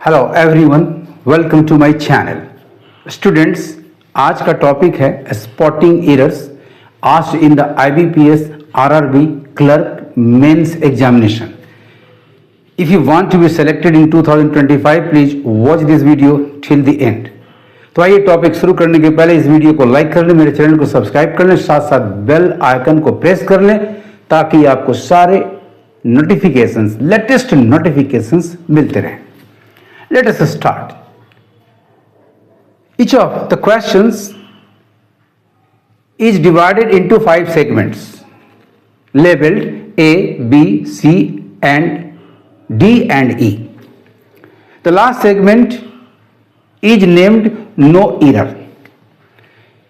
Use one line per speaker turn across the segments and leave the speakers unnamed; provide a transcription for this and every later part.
Hello everyone, welcome to my channel. Students, आज का topic है spotting errors asked in the IBPS RRB clerk mains examination. If you want to be selected in 2025 please watch this video till the end. तो आइए topic शुरू करने के पहले इस वीडियो को लाइक कर लें, मेरे चैनल को सब्सक्राइब कर लें, साथ साथ बेल आइकन को प्रेस कर लें ताकि आपको सारे नोटिफिकेशंस, लेटेस्ट नोटिफिकेशंस मिलते रहें। Let us start. Each of the questions is divided into 5 segments labeled A, B, C and D and E. The last segment is named no error.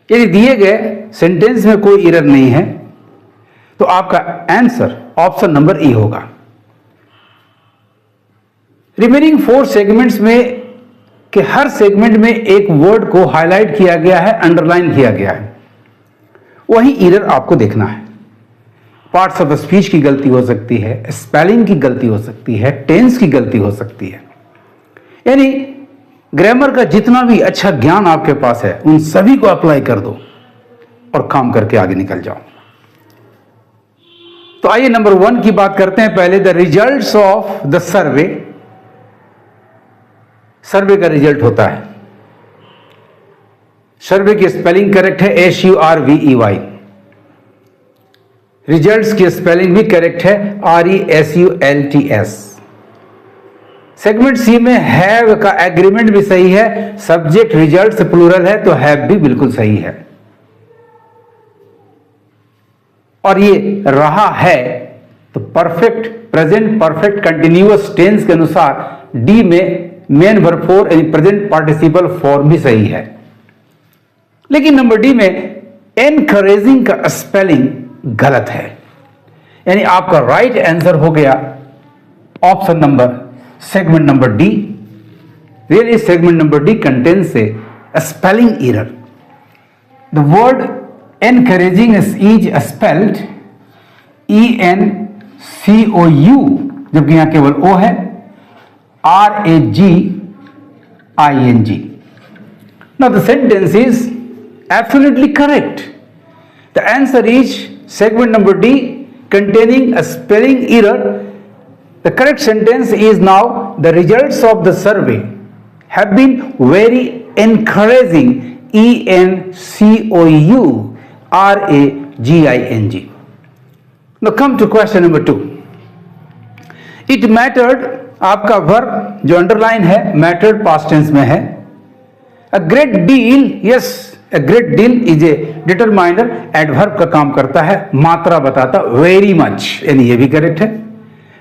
यदि दिए गए सेंटेंस में कोई एरर नहीं है तो आपका आंसर ऑप्शन नंबर E होगा। रिमेनिंग 4 सेगमेंट्स में के हर सेगमेंट में एक वर्ड को हाईलाइट किया गया है, अंडरलाइन किया गया है, वही एरर आपको देखना है। पार्ट्स ऑफ स्पीच की गलती हो सकती है, स्पेलिंग की गलती हो सकती है, टेंस की गलती हो सकती है, यानी ग्रामर का जितना भी अच्छा ज्ञान आपके पास है उन सभी को अप्लाई कर दो और काम करके आगे निकल जाओ। तो आइए नंबर 1 की बात करते हैं। पहले the results of the survey. Survey का रिजल्ट होता है, सर्वे की स्पेलिंग करेक्ट है SURVEY, रिजल्ट्स की स्पेलिंग भी करेक्ट है RESULTS। सेगमेंट सी में हैव का एग्रीमेंट भी सही है, सब्जेक्ट रिजल्ट्स प्लूरल है तो हैव भी बिल्कुल सही है। और ये रहा है तो perfect present perfect continuous tense के अनुसार डी में मेन वर्ब फॉर यानी प्रेजेंट पार्टिसिपल फॉर्म भी सही है। लेकिन नंबर डी में एनकरेजिंग का स्पेलिंग गलत है, यानी आपका राइट आंसर हो गया option number segment number D. Really segment number D contains a spelling error. The word encouraging is spelled ENCOU, जबकि यहां केवल O है, RAGING. Now the sentence is absolutely correct. The answer is segment number D, containing a spelling error. The correct sentence is now the results of the survey have been very encouraging. ENCOU RAGING. Now come to question number 2. It mattered, आपका verb जो underline है mattered past tense में है। A great deal, yes, a great deal is a determiner, adverb का काम करता है, मात्रा बताता, वेरी मच, यानी ये भी करेक्ट है।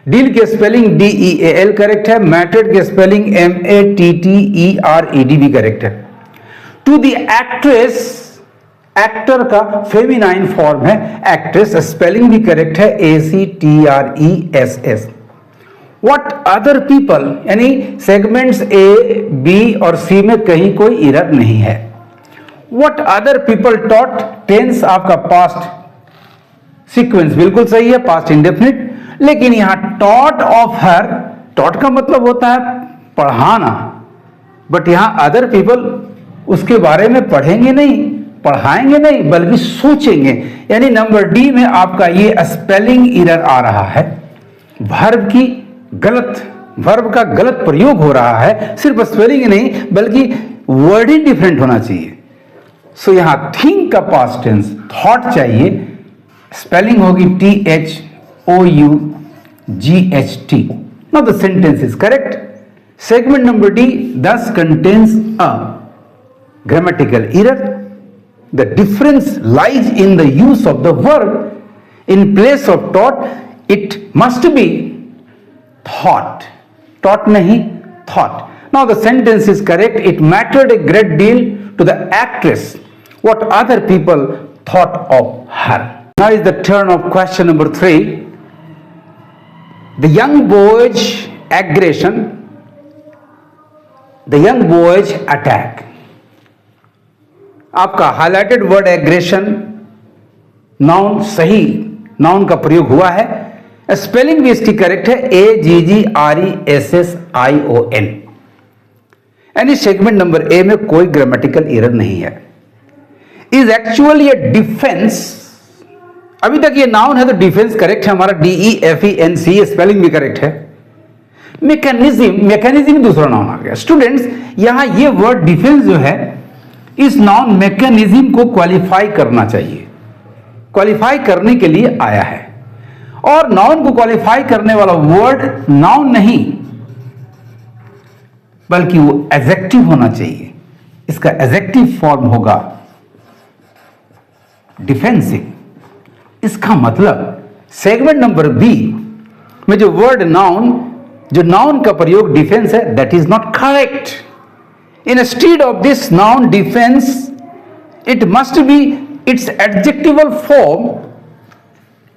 डील के स्पेलिंग DEAL करेक्ट है, मैटर्ड के स्पेलिंग MATTERED भी करेक्ट है। टू द एक्ट्रेस, एक्टर का फेमिनाइन फॉर्म है एक्ट्रेस, स्पेलिंग भी करेक्ट है ACTRESS। What other people, यानी सेगमेंट्स A, B और C में कहीं कोई एरर नहीं है। What other people taught, tense आपका पास्ट सीक्वेंस बिल्कुल सही है, पास्ट इंडेफिनिट, लेकिन यहां taught of her, taught का मतलब होता है पढ़ाना, बट यहां अदर पीपल उसके बारे में पढ़ेंगे नहीं, पढ़ाएंगे नहीं, बल्कि सोचेंगे, यानी नंबर डी में आपका ये स्पेलिंग एरर आ रहा है। वर्ब की गलत, वर्ब का गलत प्रयोग हो रहा है, सिर्फ स्पेलिंग नहीं बल्कि वर्ड ही डिफरेंट होना चाहिए। सो यहां थिंक का पास्ट टेंस थॉट चाहिए, स्पेलिंग होगी THOUGHT। Now the sentence is correct. Segment number D thus contains a grammatical error. The difference lies in the use of the verb. In place of taught, it must be thought. Taught nahi, thought. Now the sentence is correct. It mattered a great deal to the actress what other people thought of her. Now is the turn of question number 3. The young boy's aggression, the young boy's attack. आपका highlighted word aggression, noun सही noun का प्रयोग हुआ है, spelling भी इसकी correct है AGGRESSION। यानी सेगमेंट नंबर ए में कोई ग्रामेटिकल एरर नहीं है। इज एक्चुअली ए डिफेंस, अभी तक ये नाउन है तो डिफेंस करेक्ट है हमारा, DEFENC, स्पेलिंग भी करेक्ट है। मैकेनिज्म दूसरा नाउन आ गया। स्टूडेंट्स यहां ये वर्ड डिफेंस जो है, इस नाउन मैकेनिज्म को क्वालिफाई करना चाहिए, क्वालिफाई करने के लिए आया है। और नाउन को क्वालिफाई करने वाला वर्ड नाउन नहीं बल्कि वो एडजेक्टिव होना चाहिए। इसका एडजेक्टिव फॉर्म होगा डिफेंसिव। इसका मतलब सेगमेंट नंबर बी में जो वर्ड नाउन, जो नाउन का प्रयोग डिफेंस है, that is not correct. Instead of this noun defence it must be it's adjectival form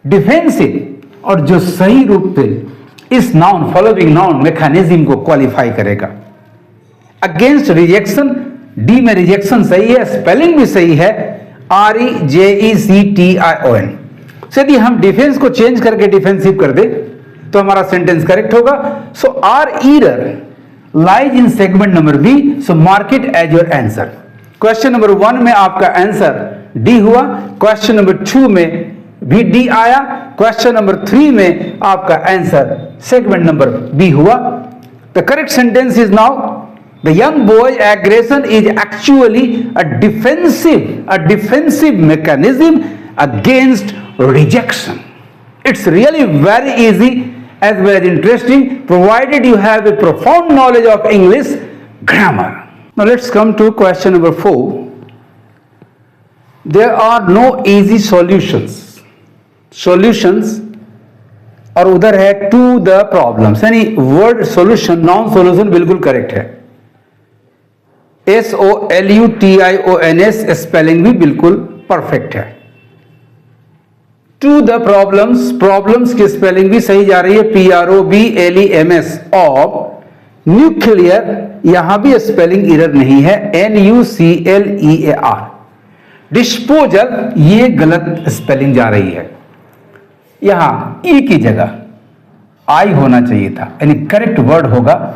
defensive, और जो सही रूप से इस नाउन फॉलोइंग नाउन मैकेनिज्म को क्वालिफाई करेगा। अगेंस्ट रिजेक्शन, डी में रिजेक्शन सही है, स्पेलिंग भी सही है, REJECTION। यदि हम डिफेंस को चेंज करके डिफेंसिव कर दे तो हमारा सेंटेंस करेक्ट होगा। So our error lies in segment number B, so mark it as your answer. Question number 1 में आपका आंसर डी हुआ, क्वेश्चन नंबर 2 में भी डी आया, क्वेश्चन नंबर 3 में आपका आंसर सेगमेंट नंबर बी हुआ। The correct sentence is now the young boy aggression is actually a defensive mechanism against rejection. It's really very easy as well as interesting, provided you have a profound knowledge of English grammar. Now let's come to question number 4. There are no easy solutions. और उधर है to the problems, यानी word solution, noun solution बिल्कुल correct है। SOLUTIONS spelling भी बिल्कुल perfect है। To the problems, problems की स्पेलिंग भी सही जा रही है, PROBLEMS। ऑफ न्यूक्लियर, यहां भी स्पेलिंग एरर नहीं है, NUCLEAR। डिस्पोजल, ये गलत स्पेलिंग जा रही है, यहां ई की जगह आई होना चाहिए था, यानी करेक्ट वर्ड होगा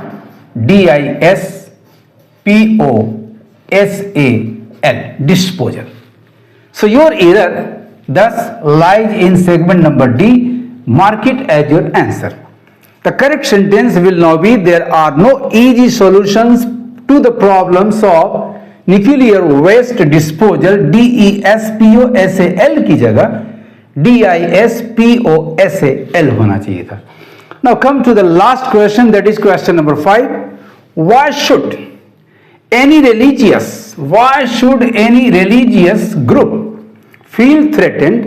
DISPOSAL, disposal. So your error thus lies in segment number D. Mark it as your answer. The correct sentence will now be, there are no easy solutions to the problems of nuclear waste disposal, DESPOSAL की जगह DISPOSAL होना चाहिए था। Now come to the last question, that is question number 5. Why should any religious group feel threatened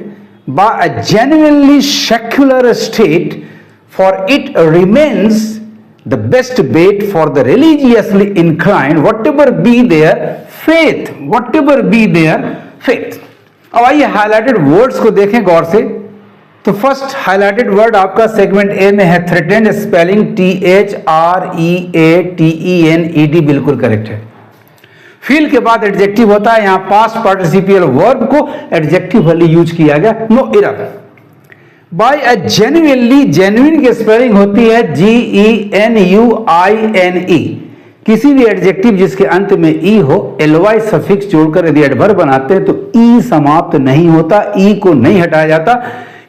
by a genuinely secular state, for it remains the best bet for the religiously inclined, whatever be their faith, अब आइए highlighted words को देखें गौर से। तो first highlighted word आपका segment A में है threatened, spelling THREATENED बिल्कुल करेक्ट है। फील के बाद एडजेक्टिव होता है, यहां पास्ट पार्टिसिपियल वर्ब को एडजेक्टिव वाली यूज किया गया, नो एरर। बाय अ जेन्युइनली, जेन्युइन की स्पेलिंग होती है GENUINE। किसी भी एडजेक्टिव जिसके अंत में ई हो, ly सफिक्स जोड़कर यदि एडवर्ब बनाते हैं तो ई समाप्त नहीं होता, ई को नहीं हटाया जाता।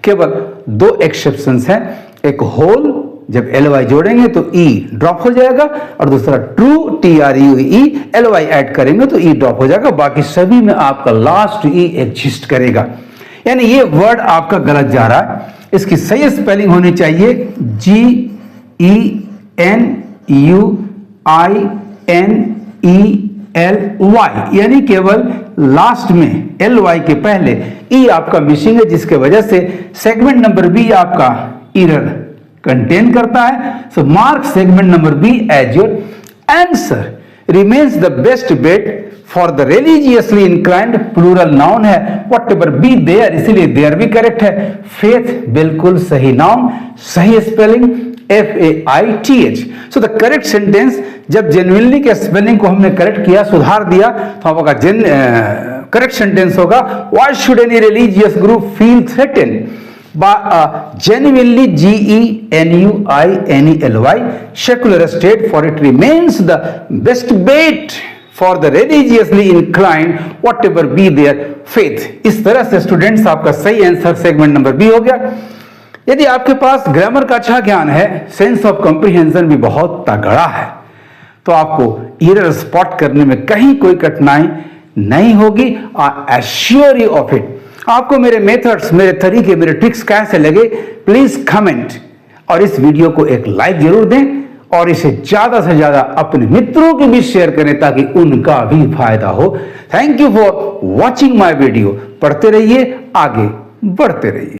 केवल दो एक्सेप्शंस हैं, एक होल, जब ly जोड़ेंगे तो ई ड्रॉप हो जाएगा, और दूसरा ट्रू, TRUE, ly ऐड करेंगे तो ई ड्रॉप हो जाएगा। बाकी सभी में आपका लास्ट ई एग्जिस्ट करेगा, यानी ये वर्ड आपका गलत जा रहा है। इसकी सही स्पेलिंग होनी चाहिए GENUINELY, यानी केवल लास्ट में ly के पहले ई आपका मिसिंग है, जिसके वजह से सेगमेंट नंबर बी आपका एरर कंटेन करता है। So mark segment number B as your answer. Remains the best bet for the religiously inclined, plural noun है, वट एवर बी देयर, इसीलिए देयर भी करेक्ट है। फेथ बिल्कुल सही नाउन, सही spelling FAITH। So the correct sentence, जब genuinely के spelling को हमने करेक्ट किया, सुधार दिया, तो आपका करेक्ट सेंटेंस होगा, why should any religious group feel threatened genuinely, GENUINELY, secular state, for it remains the best bet for the religiously inclined, whatever be their faith. इस तरह से स्टूडेंट्स आपका सही आंसर सेगमेंट नंबर बी हो गया। यदि आपके पास ग्रामर का अच्छा ज्ञान है, सेंस ऑफ कॉम्प्रिहेंशन भी बहुत तगड़ा है, तो आपको एरर स्पॉट करने में कहीं कोई कठिनाई नहीं होगी। I assure you of it. आपको मेरे मेथड्स, मेरे तरीके, मेरे ट्रिक्स कैसे लगे, प्लीज कमेंट और इस वीडियो को एक लाइक जरूर दें और इसे ज्यादा से ज्यादा अपने मित्रों के बीच शेयर करें ताकि उनका भी फायदा हो। Thank you for watching my video. पढ़ते रहिए, आगे बढ़ते रहिए।